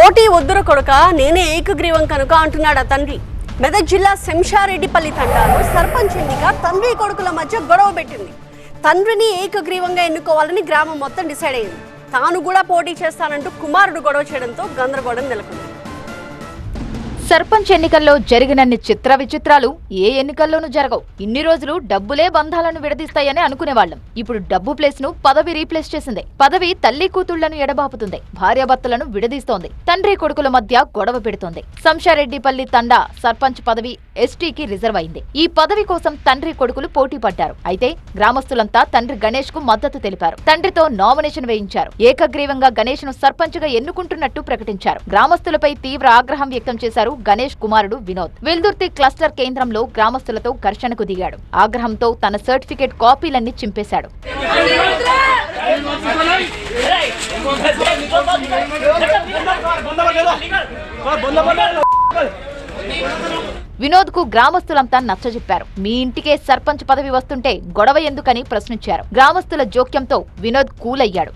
పోటీ వద్దుర కొడుక నేనే ఏకగ్రీవం కనుక అంటున్నాడు తండ్రి. మెదక్ జిల్లా శంషారెడ్డిపల్లి తండాలో సర్పంచ్ ఎన్నిక తండ్రి కొడుకుల మధ్య గొడవ పెట్టింది. తండ్రిని ఏకగ్రీవంగా ఎన్నుకోవాలని గ్రామం మొత్తం డిసైడ్ అయింది. తాను కూడా పోటీ చేస్తానంటూ కుమారుడు గొడవ చేయడంతో గందరగోళం నెలకొంది. సర్పంచ్ ఎన్నికల్లో జరిగినన్ని చిత్ర విచిత్రాలు ఏ ఎన్నికల్లోనూ జరగవు. ఇన్ని రోజులు డబ్బులే బంధాలను విడదీస్తాయని అనుకునేవాళ్లం. ఇప్పుడు డబ్బు ప్లేస్ ను పదవి రీప్లేస్ చేసింది. పదవి తల్లి కూతుళ్లను ఎడబాపుతుంది, భార్యాభర్తలను విడదీస్తోంది, తండ్రి కొడుకుల మధ్య గొడవ పెడుతోంది. శంషారెడ్డిపల్లి తండా సర్పంచ్ పదవి ఎస్టీకి రిజర్వ్ అయింది. ఈ పదవి కోసం తండ్రి కొడుకులు పోటీ పడ్డారు. అయితే గ్రామస్తులంతా తండ్రి గణేష్ కు మద్దతు తెలిపారు. తండ్రితో నామినేషన్ వేయించారు. ఏకగ్రీవంగా గణేష్ ను సర్పంచ్ గా ఎన్నుకుంటున్నట్టు ప్రకటించారు. గ్రామస్తులపై తీవ్ర ఆగ్రహం వ్యక్తం చేశారు గణేష్ కుమారుడు వినోద్. వెల్దుర్తి క్లస్టర్ కేంద్రంలో గ్రామస్తులతో ఘర్షణకు దిగాడు. ఆగ్రహంతో తన సర్టిఫికెట్ కాపీలన్నీ చింపేశాడు. వినోద్ కు గ్రామస్తులంతా నచ్చజెప్పారు. మీ ఇంటికే సర్పంచ్ పదవి వస్తుంటే గొడవ ఎందుకని ప్రశ్నించారు. గ్రామస్తుల జోక్యంతో వినోద్ కూల్ అయ్యాడు.